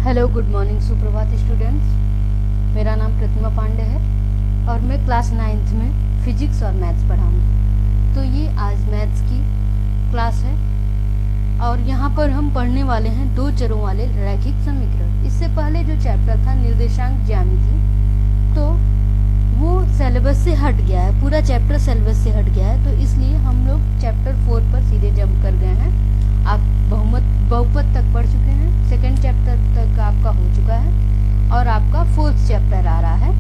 Hello, good morning, सुप्रभात students. मेरा नाम प्रतिमा पांडे है और मैं क्लास 9th में फिजिक्स और मैथ्स पढ़ाऊँगी। तो ये आज मैथ्स की क्लास है और यहाँ पर हम पढ़ने वाले हैं दो चरों वाले रैखिक समीकरण। इससे पहले जो चैप्टर था निर्देशांक ज्यामिति, तो वो सिलेबस से हट गया है, पूरा चैप्टर सिलेबस से हट गया है। तो इसलिए हम लोग चैप्टर 4 पर सीधे जंप कर गए हैं। आप बहुपद तक पढ़ चुके हैं, सेकेंड चैप्टर तक आपका हो चुका है और आपका 4th चैप्टर आ रहा है।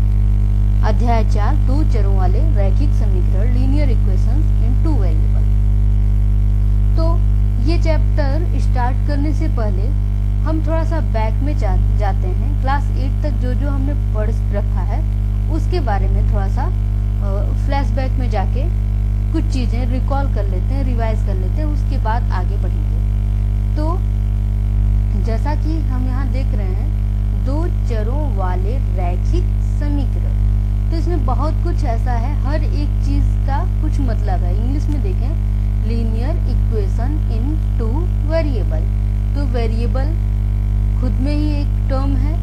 अध्याय 4, दो चरों वाले रैखिक समीकरण, लीनियर इक्वेशंस इन टू वेरिएबल। तो ये चैप्टर स्टार्ट करने से पहले हम थोड़ा सा बैक में जाते हैं। क्लास 8 तक जो हमने पढ़ रखा है उसके बारे में थोड़ा सा फ्लैशबैक में जाके कुछ चीज़ें रिकॉल कर लेते हैं, रिवाइज कर लेते हैं, उसके बाद आगे बढ़ेंगे। तो जैसा कि हम यहाँ देख रहे हैं, दो चरों वाले रैखिक समीकरण, तो इसमें बहुत कुछ ऐसा है, हर एक चीज़ का कुछ मतलब है। इंग्लिश में देखें, linear equation in two variable. तो वेरिएबल खुद में ही एक टर्म है,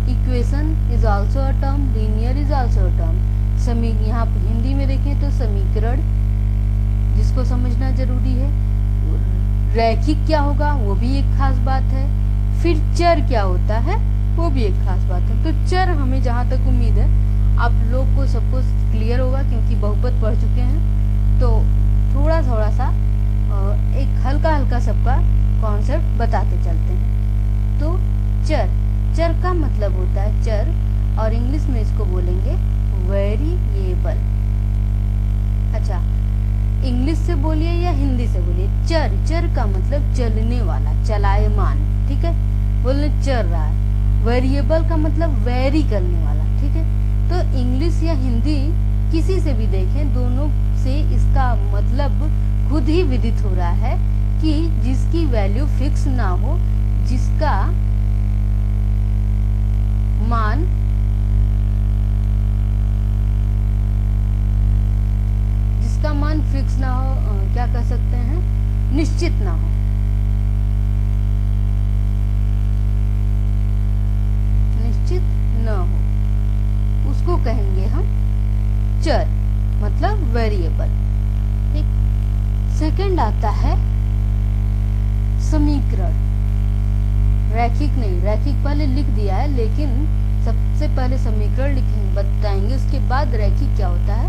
equation is also a term, linear is also a term. यहाँ हिंदी में देखें तो समीकरण, जिसको समझना जरूरी है। रैखिक क्या होगा वो भी एक खास बात है, फिर चर क्या होता है वो भी एक खास बात है। तो चर हमें जहाँ तक उम्मीद है आप लोग को सबको क्लियर होगा, क्योंकि बहुपद पढ़ चुके हैं। तो थोड़ा सा एक हल्का सबका कॉन्सेप्ट बताते चलते हैं। तो चर का मतलब होता है चर, और इंग्लिश में इसको बोलेंगे वेरिएबल। अच्छा, इंग्लिश से बोलिए या हिंदी से बोलिए, चर का मतलब चलने वाला, चलायमान, ठीक है, बोलने चल रहा है। वेरिएबल का मतलब वेरी करने वाला, ठीक है। तो इंग्लिश या हिंदी किसी से भी देखें, दोनों से इसका मतलब खुद ही विदित हो रहा है कि जिसकी वैल्यू फिक्स ना हो, जिसका मान फिक्स ना हो, क्या कह सकते हैं, निश्चित ना हो। निश्चित न हो उसको कहेंगे हम चर, मतलब वेरिएबल, ठीक। सेकंड आता है समीकरण। रैखिक नहीं, रैखिक पहले लिख दिया है, लेकिन सबसे पहले समीकरण लिखेंगे, बताएंगे, उसके बाद रैखिक क्या होता है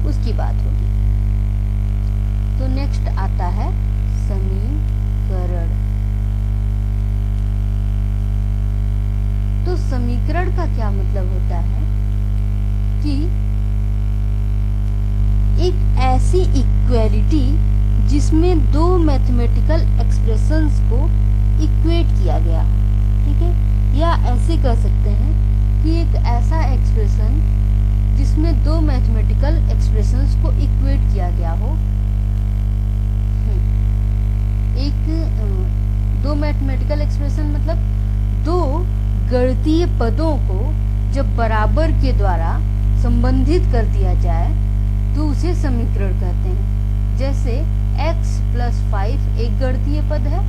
उसकी बात होगी। तो नेक्स्ट आता है समीकरण। तो समीकरण का क्या मतलब होता है कि एक ऐसी इक्वेलिटी जिसमें दो मैथमेटिकल एक्सप्रेशंस को इक्वेट किया गया, ठीक है। या ऐसे कह सकते हैं कि एक ऐसा एक्सप्रेशन जिसमें दो मैथमेटिकल एक्सप्रेशंस को इक्वेट किया गया हो। दो मैथमेटिकल एक्सप्रेशन मतलब दो गणितीय पदों को जब बराबर के द्वारा संबंधित कर दिया जाए तो उसे समीकरण कहते हैं। जैसे x + 5 एक गणितीय पद है,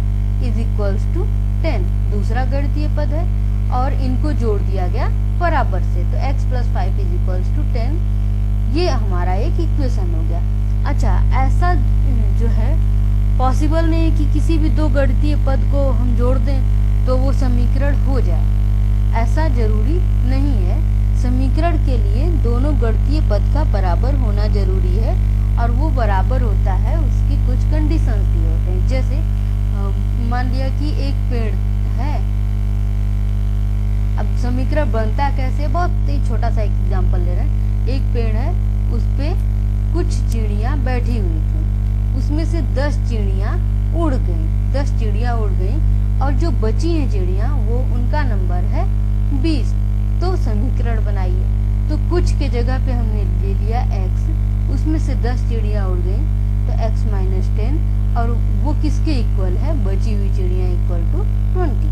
इज इक्वल्स टू 10 दूसरा गणितीय पद है, और इनको जोड़ दिया गया बराबर से, तो x + 5 इज इक्वल्स टू 10। ये हमारा एक इक्वेशन हो गया। अच्छा, ऐसा जो है पॉसिबल नहीं है कि किसी भी दो गणितीय पद को हम जोड़ दें तो वो समीकरण हो जाए, ऐसा जरूरी नहीं है। समीकरण के लिए दोनों गणितीय पद का बराबर होना जरूरी है, और वो बराबर होता है, उसकी कुछ कंडीशंस भी होते हैं। जैसे मान लिया कि एक पेड़ है, अब समीकरण बनता कैसे, बहुत ही छोटा सा एग्जाम्पल ले रहे हैं। एक पेड़ है, उस पे कुछ चिड़ियाँ बैठी हुई थी, उसमें से 10 चिड़ियाँ उड़ गई, 10 चिड़ियाँ उड़ गई, और जो बची हैं चिड़ियाँ वो उनका नंबर है 20। तो समीकरण बनाइए, तो कुछ के जगह पे हमने ले लिया x, उसमें से 10 चिड़ियाँ उड़ गई तो x - 10, और वो किसके इक्वल है, बची हुई चिड़ियाँ इक्वल टू 20।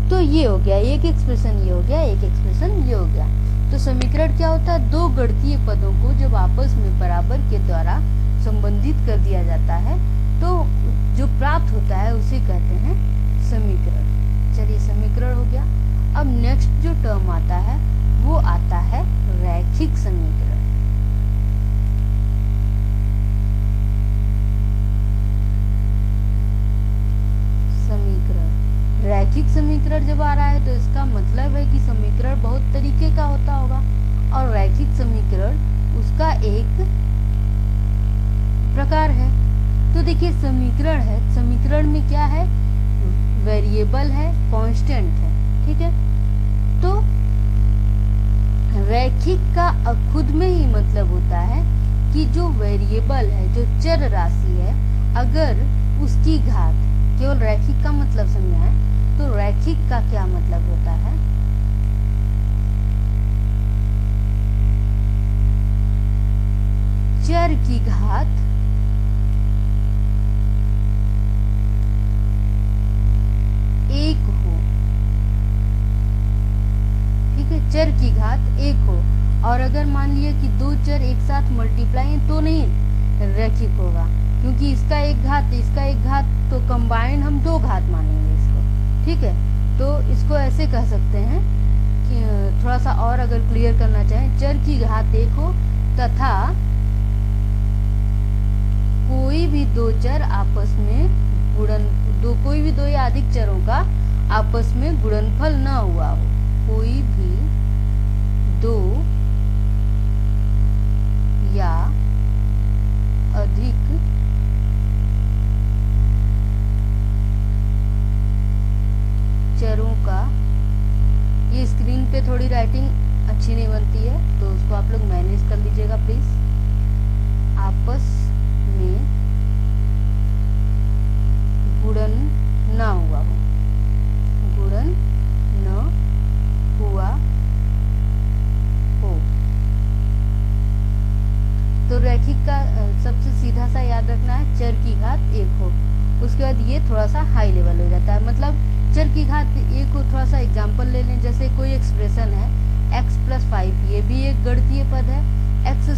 तो ये हो गया एक एक्सप्रेशन, ये हो गया एक एक्सप्रेशन, ये हो गया। तो समीकरण क्या होता है, दो गणितीय पदों को जब आपस में बराबर के द्वारा संबंधित कर दिया जाता है तो जो प्राप्त होता है उसे कहते हैं समीकरण। चलिए, समीकरण हो गया। अब नेक्स्ट जो टर्म आता है वो आता है रैखिक समीकरण। रैखिक समीकरण जब आ रहा है तो इसका मतलब है कि समीकरण बहुत तरीके का होता होगा, और रैखिक समीकरण उसका एक प्रकार है। तो देखिए समीकरण है, समीकरण में क्या है, वेरिएबल है, कांस्टेंट है, ठीक है। तो रैखिक का खुद में ही मतलब होता है कि जो वेरिएबल है, जो चर राशि है, अगर उसकी घात, केवल रैखिक का मतलब समझना है तो रैखिक का क्या मतलब होता है, चर की घात एक हो, ठीक है, चर की घात एक हो। और अगर मान लिया कि दो चर एक साथ मल्टीप्लाई हैं तो नहीं रैखिक होगा, क्योंकि इसका एक घात इसका एक घात, तो कंबाइंड हम दो घात मानेंगे इसको, ठीक है। तो इसको ऐसे कह सकते हैं कि थोड़ा सा और अगर क्लियर करना चाहें, चर की घात एक हो तथा कोई भी दो चर आपस में कोई भी दो या अधिक चरों का आपस में गुणनफल न हुआ हो, कोई भी दो या अधिक चरों का, ये स्क्रीन पे थोड़ी राइटिंग अच्छी नहीं बनती है तो उसको आप लोग मैनेज कर लीजिएगा प्लीज, आपस में गुणन ना हुआ हो, गुणन न हुआ हो। तो रैखिक का सबसे सीधा सा याद रखना है, चर की घात एक हो। उसके बाद ये थोड़ा सा हाई लेवल हो जाता है, मतलब चर की घात एक हो। थोड़ा सा एग्जांपल ले लें, जैसे कोई एक्सप्रेशन है x + 5, ये भी एक गणितीय पद है, x²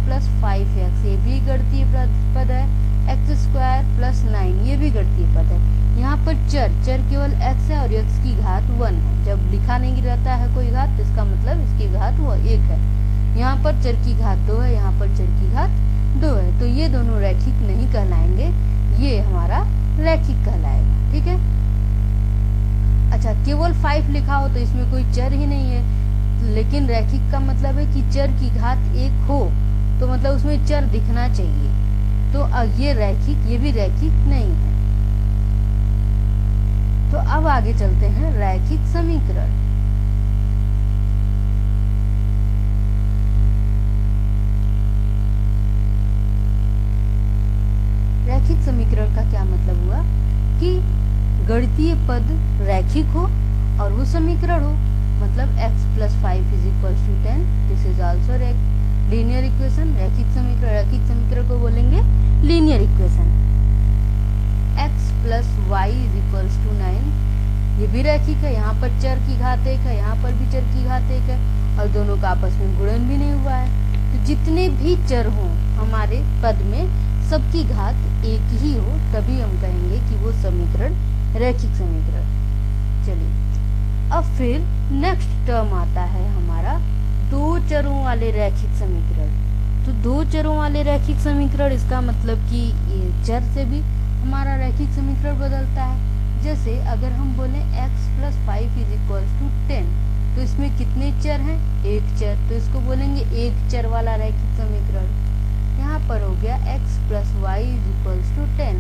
+ 5x ये भी गणितीय पद है, x² + 9 ये भी गणितीय पद है। यहाँ पर चर केवल x है और x की घात 1 है। जब लिखा नहीं रहता है कोई घात तो इसका मतलब इसकी घात वो 1 है। यहाँ पर चर की घात 2 है, यहाँ पर चर की घात 2 है, तो ये दोनों रैखिक नहीं कहलाएंगे, ये हमारा रैखिक कहलाएगा, ठीक है। अच्छा, केवल 5 लिखा हो तो इसमें कोई चर ही नहीं है, लेकिन रैखिक का मतलब है कि चर की घात 1 हो तो मतलब उसमें चर दिखना चाहिए, तो ये रैखिक, ये भी रैखिक नहीं है। तो अब आगे चलते हैं रैखिक समीकरण। रैखिक समीकरण का क्या मतलब हुआ कि गणितीय पद रैखिक हो और वो समीकरण हो, मतलब x + 5 = 10, this is also linear equation. रैखिक समीकरण को बोलेंगे लीनियर इक्वेशन। x + y = 9, ये भी रैखिक है, यहाँ पर चर की घात 1 है, यहाँ पर भी चर की घात 1 है और दोनों का आपस में गुणन भी नहीं हुआ है। तो जितने भी चर हों हमारे पद में, सबकी घात 1 ही हो, तभी हम कहेंगे कि वो समीकरण रैखिक समीकरण। चलिए, अब फिर नेक्स्ट टर्म आता है हमारा दो चरों वाले रैखिक समीकरण। तो दो चरों वाले रैखिक समीकरण, इसका मतलब कि ये चर से भी हमारा रैखिक समीकरण बदलता है। जैसे अगर हम बोले x + 5 = 10, तो इसमें कितने चर हैं, एक चर, तो इसको बोलेंगे एक चर वाला रैखिक समीकरण। यहाँ पर हो गया x + y = 10,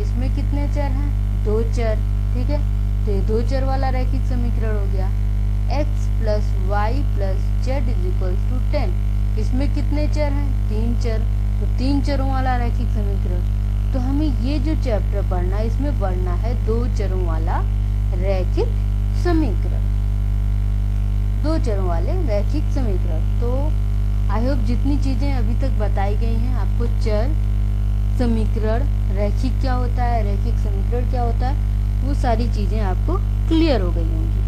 इसमें कितने चर हैं, दो चर, ठीक है, तो ये दो चर वाला रैखिक समीकरण हो गया। x + y + z = 10, इसमें कितने चर हैं, तीन चर, तो तीन चरों वाला रैखिक समीकरण। तो हमें ये जो चैप्टर पढ़ना है, इसमें पढ़ना है दो चरों वाला रैखिक समीकरण, दो चरों वाले रैखिक समीकरण। तो आई होप जितनी चीजें अभी तक बताई गई हैं आपको, चर, समीकरण, रैखिक क्या होता है, रैखिक समीकरण क्या होता है, वो सारी चीजें आपको क्लियर हो गई होंगी।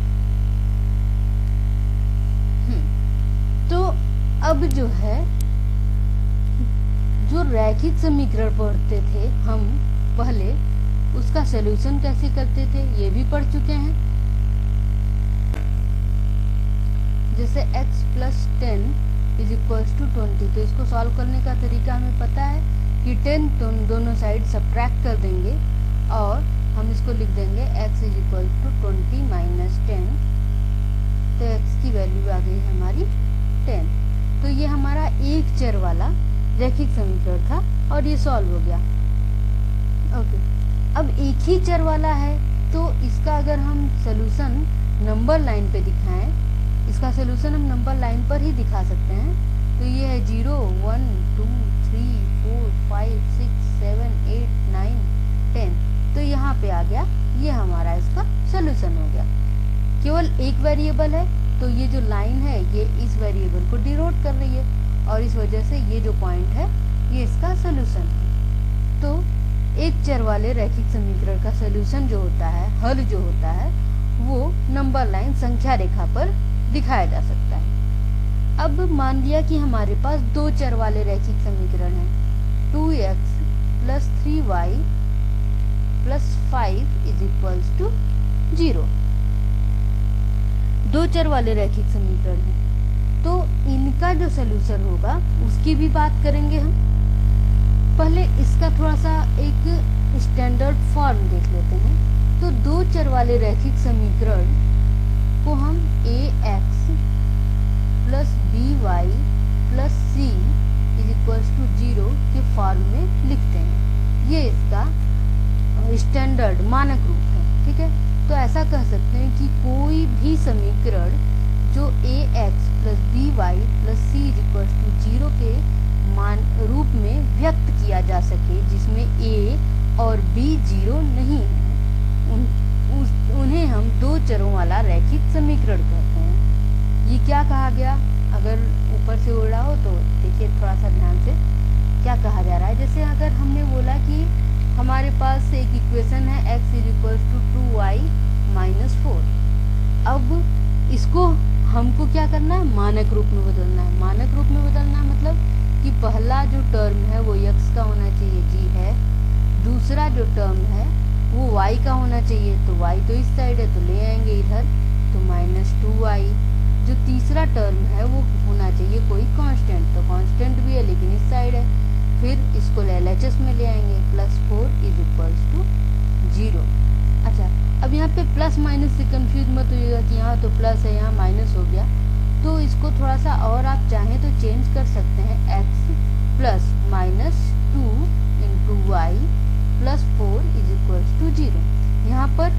तो अब जो है, जो रैखिक समीकरण पढ़ते थे हम पहले, उसका सलूशन कैसे करते थे ये भी पढ़ चुके हैं। जैसे x plus 10 is equals to 20, तो इसको सॉल्व करने का तरीका हमें पता है कि 10 दोनों साइड सब्ट्रैक्ट कर देंगे और हम इसको लिख देंगे x is equals to 20 minus 10, तो x की वैल्यू आ गई हमारी 10। तो ये हमारा एक चर वाला रैखिक समीकरण था और ये सॉल्व हो गया। ओके, अब एक ही चर वाला है तो इसका अगर हम सॉल्यूशन नंबर लाइन पे दिखाएं, इसका सॉल्यूशन हम नंबर लाइन पर ही दिखा सकते हैं। तो ये है 0 1 2 3 4 5 6 7 8 9 10, तो यहाँ पे आ गया, ये हमारा इसका सॉल्यूशन हो गया। केवल एक वेरिएबल है तो ये जो लाइन है ये इस वेरिएबल को डिनोट कर रही है और इस वजह से ये जो पॉइंट है ये इसका सॉल्यूशन है। तो एक चर वाले रैखिक समीकरण का सॉल्यूशन जो होता है, हल जो होता है, वो नंबर लाइन संख्या रेखा पर दिखाया जा सकता है। अब मान लिया कि हमारे पास दो चर वाले रैखिक समीकरण है, 2x plus 3y plus 5 is equals to 0। दो चर वाले रैखिक समीकरण है तो इनका जो सॉल्यूशन होगा उसकी भी बात करेंगे हम। पहले इसका थोड़ा सा एक स्टैंडर्ड फॉर्म देख लेते हैं। तो दो चर वाले रैखिक समीकरण को हम ax plus by plus c is equals to 0 के फॉर्म में लिखते हैं। ये इसका स्टैंडर्ड मानक रूप है, ठीक है। तो ऐसा कह सकते हैं कि कोई भी समीकरण जो ax plus by plus c is equals to 0 के मान रूप में व्यक्त किया जा सके, जिसमें a और b 0 नहीं है, उन्हें हम दो चरों वाला रैखिक समीकरण कहते हैं। ये क्या कहा गया, अगर ऊपर से उड़ रहा हो तो देखिए थोड़ा सा ध्यान से क्या कहा जा रहा है। जैसे अगर हमने बोला कि हमारे पास एक इक्वेशन है x is equals to 2y minus 4। अब इसको हमको क्या करना है, मानक रूप में बदलना है। मानक रूप में बदलना मतलब कि पहला जो टर्म है वो x का होना चाहिए, g है। दूसरा जो टर्म है वो y का होना चाहिए, तो y तो इस साइड है तो ले आएंगे इधर, तो माइनस 2y। जो तीसरा टर्म है वो होना चाहिए कोई कांस्टेंट, तो कांस्टेंट भी है लेकिन इस साइड है, फिर इसको LHS में ले आएंगे, प्लस 4 इज इक्वल्स टू 0। अच्छा, अब यहाँ पे प्लस माइनस से कंफ्यूज मत होइएगा कि यहाँ तो प्लस है यहाँ माइनस हो गया, तो इसको थोड़ा सा और आप चाहें तो चेंज कर सकते हैं, x plus minus 2 into y plus 4 is equals to 0। यहाँ पर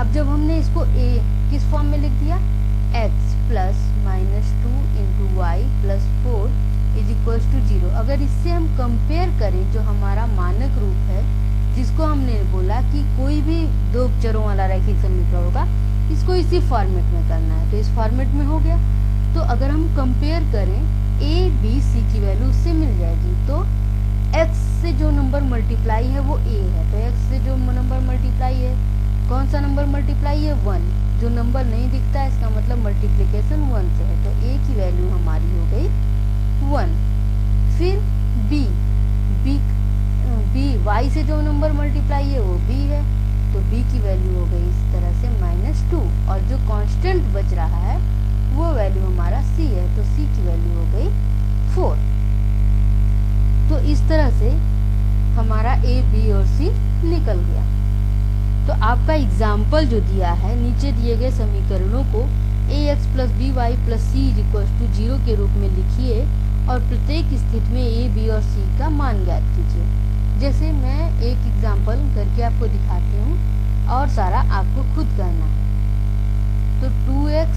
अब जब हमने इसको a किस फॉर्म में लिख दिया, x plus minus 2 into y plus 4 is equals to 0। अगर इससे हम कंपेयर करें जो हमारा मानक रूप है, जिसको हमने बोला कि कोई भी दो चरों वाला रैखिक समीकरण होगा, इसको इसी फॉर्मेट में करना है, तो इस फॉर्मेट में हो गया। तो अगर हम कंपेयर करें a b c की वैल्यू उससे मिल जाएगी, तो x से जो नंबर मल्टीप्लाई है वो a है, तो x से जो नंबर मल्टीप्लाई है, कौन सा नंबर मल्टीप्लाई है, 1। जो नंबर नहीं दिखता है इसका मतलब मल्टीप्लिकेशन 1 से है, तो a की वैल्यू हमारी हो गई 1। फिर b y से जो नंबर मल्टीप्लाई है वो b है, तो b की वैल्यू हो गई इस तरह से -2, और जो कांस्टेंट बच रहा है वो वैल्यू हमारा c है, तो c की वैल्यू हो गई 4। तो इस तरह से हमारा a b और c निकल गया। तो आपका एग्जाम्पल जो दिया है, नीचे दिए गए समीकरणों को ax plus by plus c is equals to 0 के रूप में लिखिए और प्रत्येक स्थिति में a b और c का मान ज्ञात कीजिए। जैसे मैं एक एग्जाम्पल करके आपको दिखाती हूँ और सारा आपको खुद करना है। तो 2x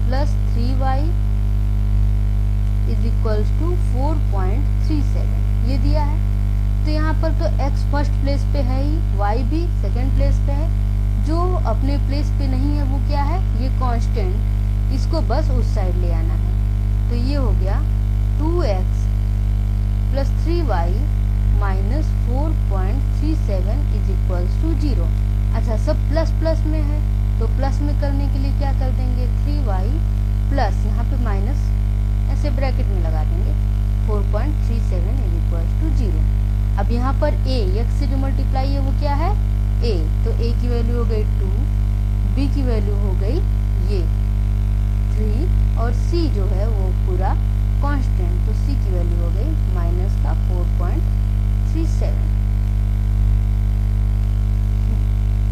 plus 3y is equals to 4.37 ये दिया है। तो यहाँ पर तो x फर्स्ट प्लेस पे है ही, y भी सेकंड प्लेस पे है, जो अपने प्लेस पे नहीं है वो क्या है, ये कांस्टेंट, इसको बस उस साइड ले आना है। तो ये हो गया 2x plus 3y minus 4.37 is equals to 0। अच्छा, सब प्लस प्लस में है, तो प्लस में करने के लिए क्या कर देंगे, 3y प्लस यहाँ पे माइनस ऐसे ब्रैकेट में लगा देंगे, 4.37 इज इक्वल्स टू 0। अब यहाँ पर a x से जो मल्टीप्लाई है वो क्या है, a, तो a की वैल्यू हो गई 2, b की वैल्यू हो गई ये 3 और c जो है वो पूरा कांस्टेंट, तो c की वैल्यू हो गई माइनस का 4.37।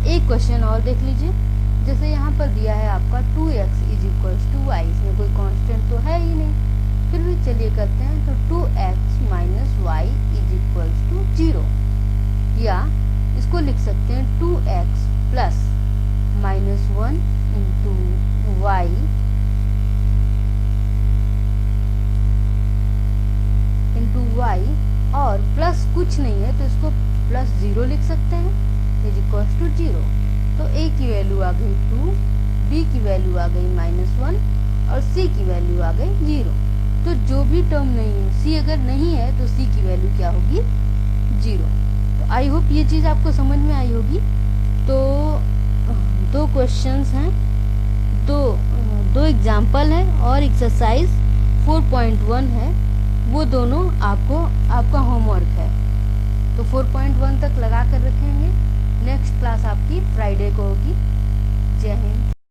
एक क्वेश्चन और देख लीजिए, जैसे यहाँ पर दिया है आपका 2x = y, इसमें कोई कांस्टेंट तो है ही नहीं, फिर भी चलिए करते हैं। तो 2x - y = 0, या इसको लिख सकते हैं 2x + -1 × y और प्लस कुछ नहीं है तो इसको +0 लिख सकते हैं, = 0। तो a की वैल्यू आ गई 2, b की वैल्यू आ गई -1 और c की वैल्यू आ गई 0। तो जो भी टर्म नहीं है, c अगर नहीं है तो c की वैल्यू क्या होगी? 0। तो आई होप ये चीज़ आपको समझ में आई होगी। तो दो क्वेश्चंस हैं, दो एग्जाम्पल है और एक्सरसाइज 4.1 है, वो दोनों आपका होमवर्क है। तो 4.1 तक लगा कर रखेंगे। नेक्स्ट क्लास आपकी फ्राइडे को होगी। जय हिंद।